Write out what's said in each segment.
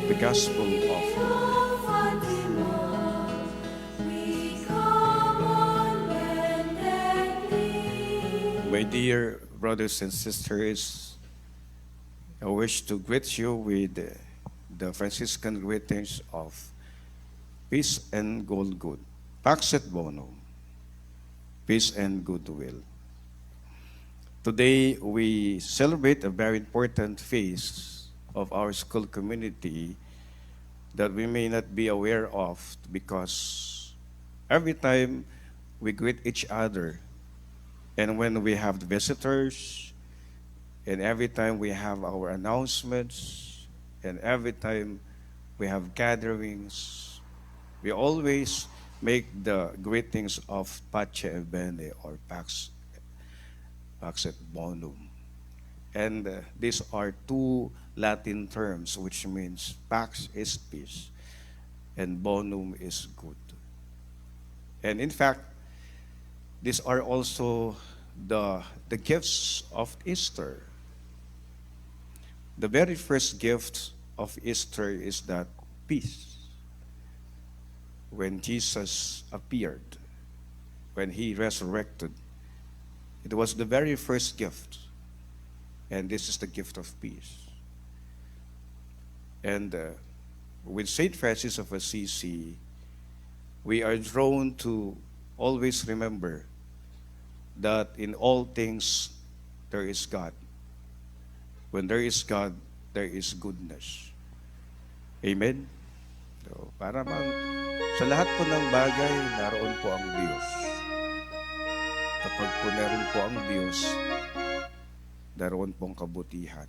the gospel of my dear brothers and sisters. I wish to greet you with the Franciscan greetings of peace and good. Pax et bonum, peace and goodwill. Today we celebrate a very important feast of our school community that we may not be aware of, because every time we greet each other, and when we have visitors, and every time we have our announcements, and every time we have gatherings, we always make the greetings of Pace et Bene, or Pax et Bonum. And these are two Latin terms which means Pax is peace and Bonum is good. And in fact, these are also the gifts of Easter. The very first gift of Easter is that peace. When Jesus appeared, when he resurrected, it was the very first gift. And this is the gift of peace. And with St. Francis of Assisi, we are drawn to always remember that in all things there is God. When there is God, there is goodness. Amen? So, para bang sa lahat po ng bagay, naroon po ang Diyos. Kapag po meron po ang Diyos, naroon pong kabutihan.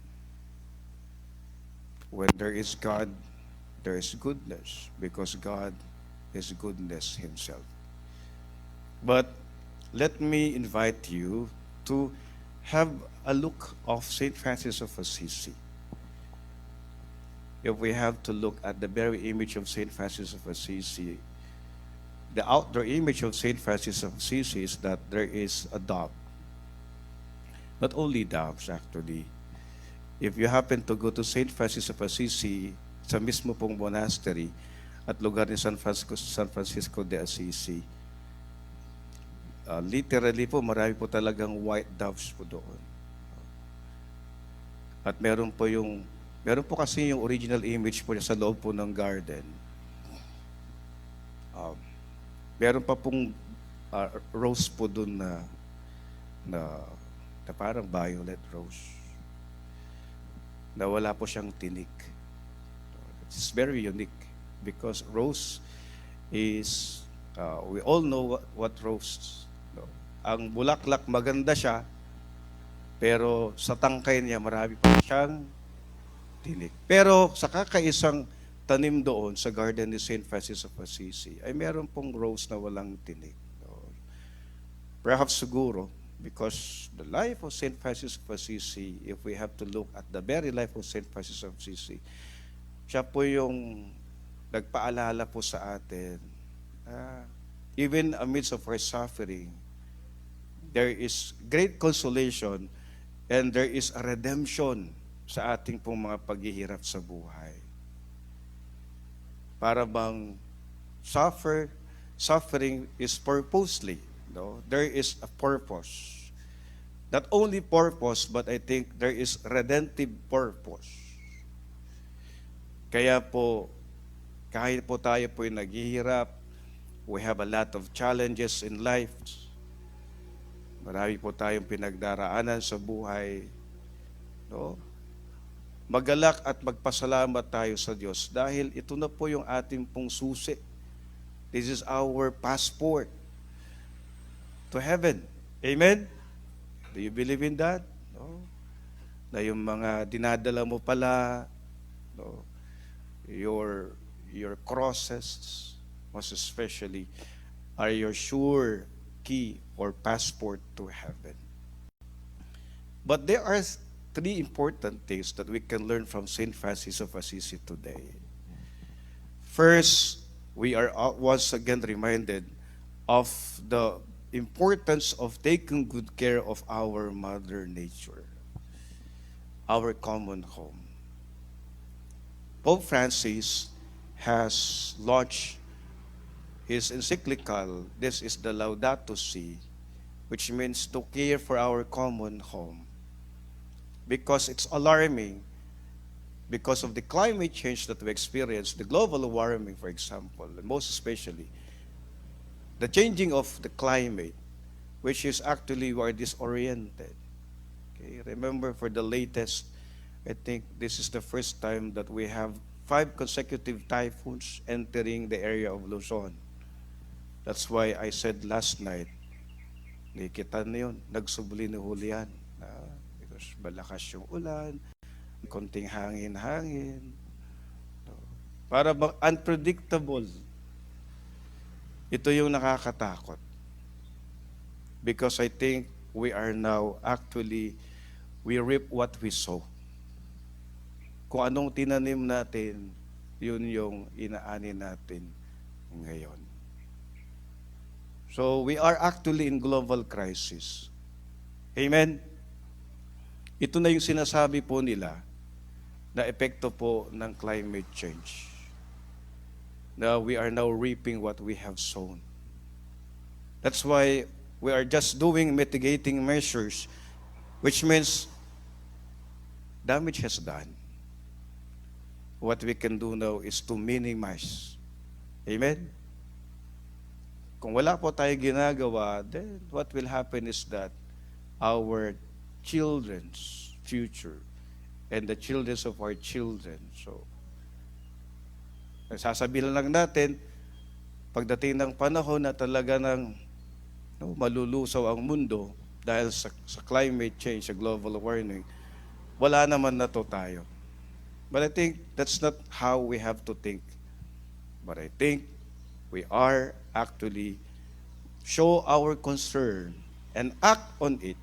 When there is God, there is goodness, because God is goodness Himself. But let me invite you to have a look of St. Francis of Assisi. If we have to look at the very image of St. Francis of Assisi, the outdoor image of St. Francis of Assisi is that there is a dove. Not only doves, actually. If you happen to go to St. Francis of Assisi, sa mismo pong monastery at lugar ni San Francisco de Assisi, literally po, marami po talagang white doves po doon. At meron po kasi yung original image po sa loob po ng garden. Meron pa pong rose po doon na parang violet rose, na wala po siyang tinik. It's very unique because rose is, we all know what rose. Ang bulaklak maganda siya, pero sa tangkay niya marami pa siyang tinik. Pero sa kakaisang tanim doon sa garden ni St. Francis of Assisi, ay meron pong rose na walang tinik. Perhaps siguro, because the life of St. Francis of Assisi, if we have to look at the very life of St. Francis of Assisi, siya po yung nagpaalala po sa atin, even amidst of our suffering, there is great consolation and there is a redemption sa ating pong mga paghihirap sa buhay. Para bang suffering is purposely. No? There is a purpose. Not only purpose, but I think there is redemptive purpose. Kaya po, kahit po tayo po yung naghihirap, we have a lot of challenges in life. Marami po tayong pinagdaraanan sa buhay. No? Magalak at magpasalamat tayo sa Diyos dahil ito na po yung ating pong susi. This is our passport to heaven. Amen? Do you believe in that? No? Na yung mga dinadala mo pala, no? Your crosses, most especially, are your sure key or passport to heaven. But there are three important things that we can learn from St. Francis of Assisi today. First, we are once again reminded of the importance of taking good care of our Mother Nature, our common home. Pope Francis has launched his encyclical, this is the Laudato Si, which means to care for our common home. Because it's alarming, because of the climate change that we experience, the global warming, for example, and most especially, the changing of the climate, which is actually we are disoriented. Okay? Remember, for the latest, I think this is the first time that we have 5 consecutive typhoons entering the area of Luzon. That's why I said last night, nakita na yun, nagsubli ni Julian. Because malakas yung ulan, konting hangin-hangin. Para bang unpredictable. Ito yung nakakatakot. Because I think we are now actually, we reap what we sow. Kung anong tinanim natin, yun yung inaani natin ngayon. So we are actually in global crisis. Amen? Ito na yung sinasabi po nila na epekto po ng climate change. Now we are now reaping what we have sown. That's why we are just doing mitigating measures, which means damage has done. What we can do now is to minimize. Amen? Kung wala po tayo ginagawa, then what will happen is that our children's future and the children of our children. So, sasabihin lang natin, pagdating ng panahon na talaga ng malulusaw ang mundo dahil sa climate change, sa global warming, wala naman na to tayo. But I think that's not how we have to think. But I think we are actually show our concern and act on it,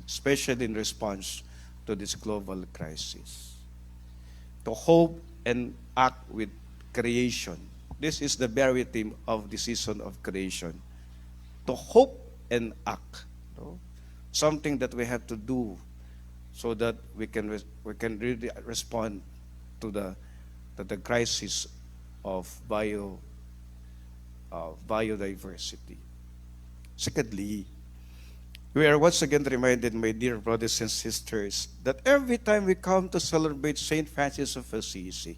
especially in response to this global crisis. To hope and act with creation. This is the very theme of the season of creation. To hope and act. Something that we have to do so that we can really respond to the crisis of biodiversity. Secondly, we are once again reminded, my dear brothers and sisters, that every time we come to celebrate Saint Francis of Assisi,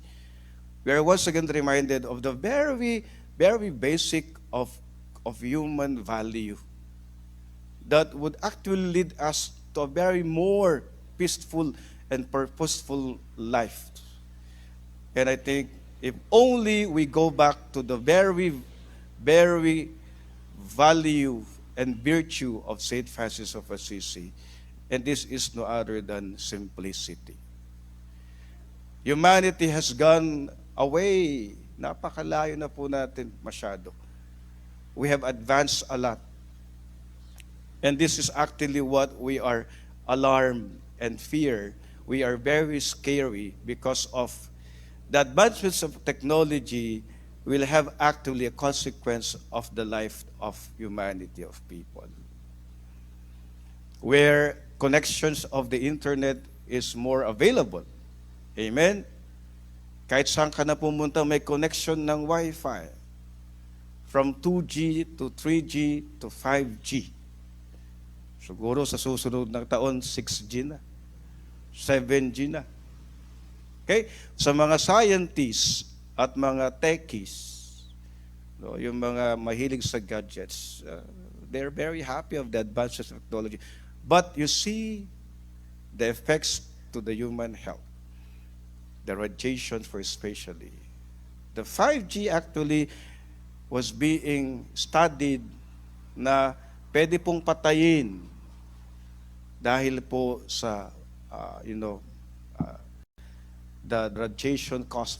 we are once again reminded of the very, very basic of human value that would actually lead us to a very more peaceful and purposeful life. And I think if only we go back to the very, very value and virtue of Saint Francis of Assisi, and this is no other than simplicity. Humanity has gone away. Napakalayo na po natin masyado. We have advanced a lot. And this is actually what we are alarmed and fear. We are very scary because of the advancements of technology will have actually a consequence of the life of humanity, of people. Where connections of the internet is more available. Amen? Kahit saan ka na pumunta, may connection ng Wi-Fi. From 2G to 3G to 5G. Siguro sa susunod ng taon, 6G na. 7G na. Okay? Sa mga scientists at mga techies, yung mga mahilig sa gadgets, they're very happy of the advances of technology. But you see the effects to the human health, the radiation for especially. The 5G actually was being studied na pwede pong patayin dahil po sa, the radiation caused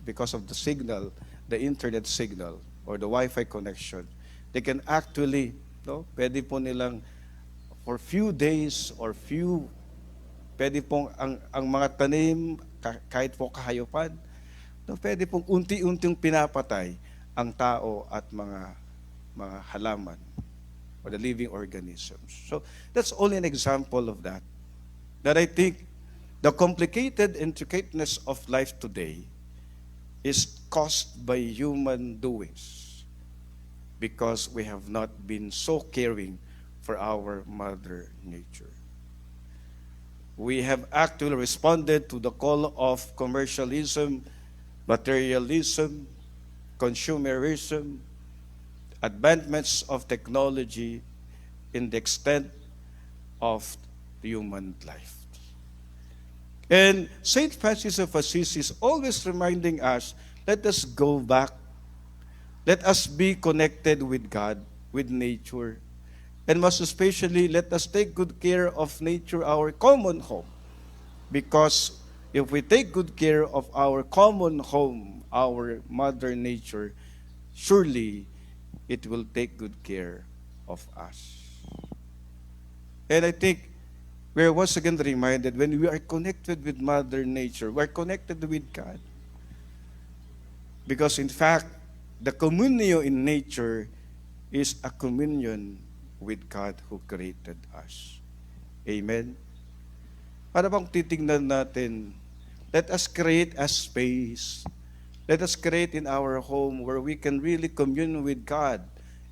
because of the signal, the internet signal, or the Wi-Fi connection. They can actually, pwede po nilang, for few days or pwede pong ang mga tanim, kahit po kahayupan, pwede pong unti-unting pinapatay ang tao at mga halaman or the living organisms. So that's only an example of that I think the complicated intricateness of life today is caused by human doings because we have not been so caring for our mother nature. We have actually responded to the call of commercialism, materialism, consumerism, advancements of technology in the extent of human life. And St. Francis of Assisi is always reminding us, let us go back. Let us be connected with God, with nature. And most especially, let us take good care of nature, our common home. Because if we take good care of our common home, our mother nature, surely it will take good care of us. And I think we're once again reminded when we are connected with Mother Nature, we're connected with God. Because in fact, the communion in nature is a communion with God who created us. Amen? Para bang titingnan natin, let us create a space. Let us create in our home where we can really commune with God,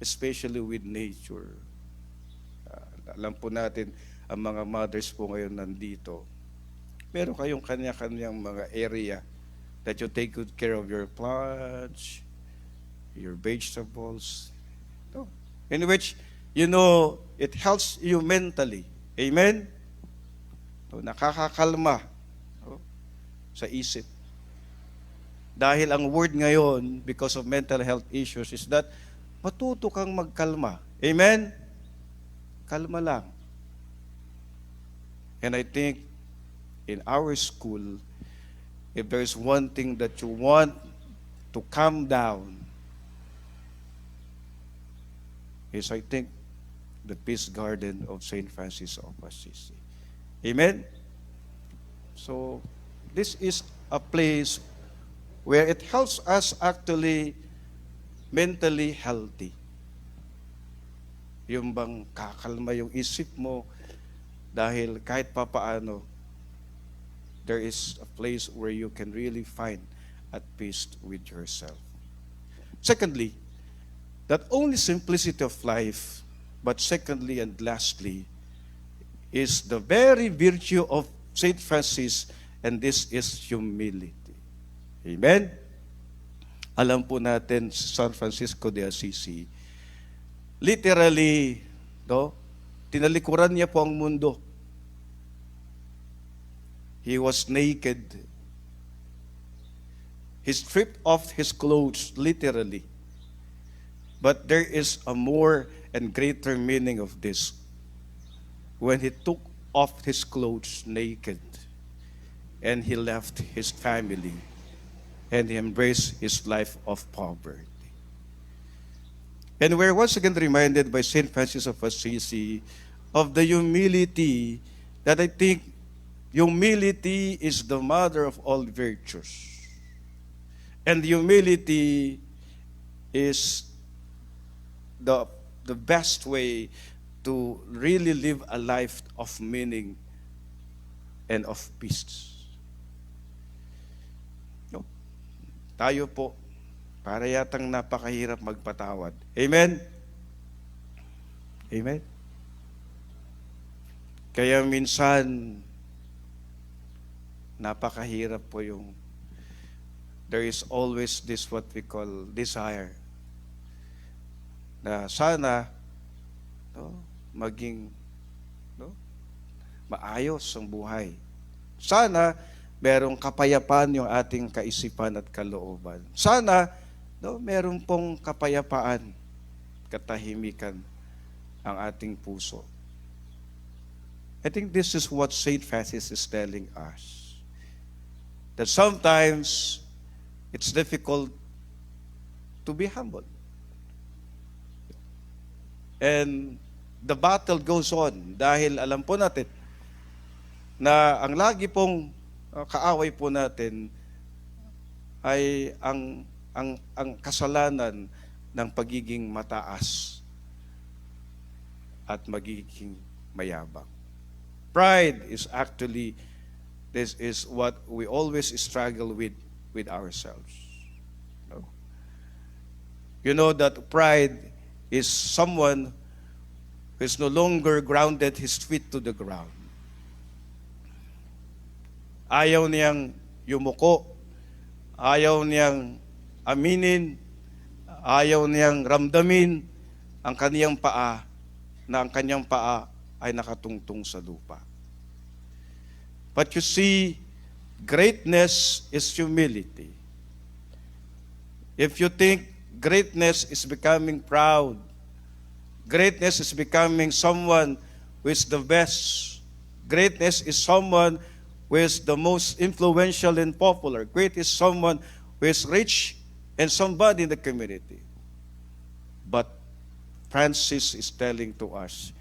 especially with nature. Alam po natin, ang mga mothers po ngayon nandito. Meron kayong kanya-kanyang mga area that you take good care of your plants, your vegetables, no? In which, it helps you mentally. Amen? So, nakakakalma, no? Sa isip. Dahil ang word ngayon, because of mental health issues, is that matuto kang magkalma. Amen? Kalma lang. And I think in our school, if there's one thing that you want to calm down, is I think the Peace Garden of St. Francis of Assisi. Amen? So, this is a place where it helps us actually mentally healthy. Yung bang kakalma yung isip mo dahil kahit papaano, there is a place where you can really find at peace with yourself. Secondly, not only simplicity of life, but secondly and lastly, is the very virtue of St. Francis, and this is humility. Amen? Alam po natin si San Francisco de Assisi, literally, tinalikuran niya po ang mundo. He was naked. He stripped off his clothes, literally. But there is a more and greater meaning of this. When he took off his clothes naked, and he left his family, and he embraced his life of poverty. And we're once again reminded by St. Francis of Assisi of the humility that I think humility is the mother of all virtues. And humility is the best way to really live a life of meaning and of peace. No? Tayo po, para yatang napakahirap magpatawad. Amen? Amen? Kaya minsan, napakahirap po yung there is always this what we call desire na sana maging maayos ang buhay. Sana merong kapayapaan yung ating kaisipan at kalooban. Sana meron pong kapayapaan, katahimikan ang ating puso. I think this is what St. Francis is telling us. That sometimes it's difficult to be humble. And the battle goes on dahil alam po natin na ang lagi pong kaaway po natin ay ang kasalanan ng pagiging mataas at magiging mayabang. Pride is actually, this is what we always struggle with ourselves. You know that pride is someone who is no longer grounded his feet to the ground. Ayaw niyang yumuko, ayaw niyang aminin, ayaw niyang ramdamin ang kaniyang paa, na ang kanyang paa ay nakatungtong sa lupa. But you see, greatness is humility. If you think greatness is becoming proud, greatness is becoming someone who is the best, greatness is someone who is the most influential and popular, great is someone who is rich and somebody in the community. But Francis is telling to us,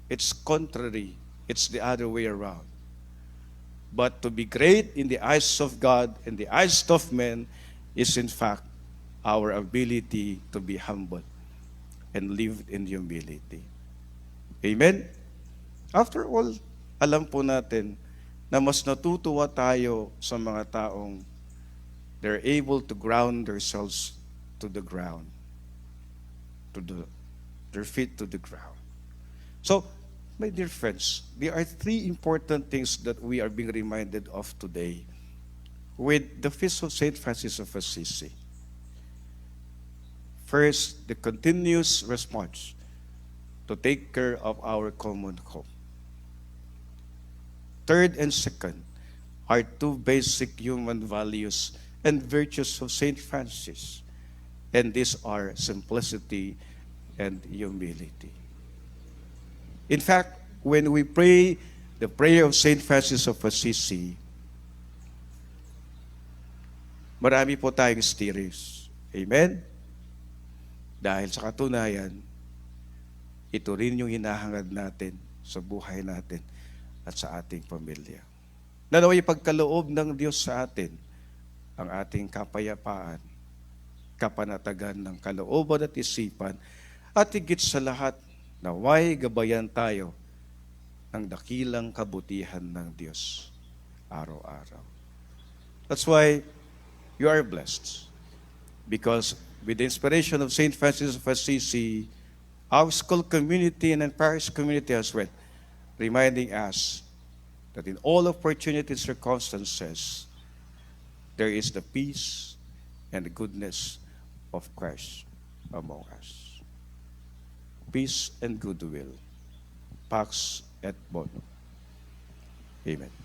it's contrary, it's the other way around. But to be great in the eyes of God and the eyes of men is in fact our ability to be humble and live in humility. Amen? After all, alam po natin na mas natutuwa tayo sa mga taong they're able to ground themselves to the ground, their feet to the ground. So, my dear friends, there are three important things that we are being reminded of today with the Feast of St. Francis of Assisi. First, the continuous response to take care of our common home. Third and second are two basic human values and virtues of St. Francis, and these are simplicity and humility. In fact, when we pray the prayer of St. Francis of Assisi, marami po tayong stories. Amen? Dahil sa katunayan, ito rin yung hinahangad natin sa buhay natin at sa ating pamilya. Na nawa'y pagkaloob ng Diyos sa atin ang ating kapayapaan, kapanatagan ng kalooban at isipan, at higit sa lahat, nawa'y gabayan tayo ng dakilang kabutihan ng Diyos araw-araw. That's why you are blessed. Because with the inspiration of St. Francis of Assisi, our school community and parish community as well, reminding us that in all opportunities and circumstances, there is the peace and the goodness of Christ among us. Peace and goodwill. Pax et bonum. Amen.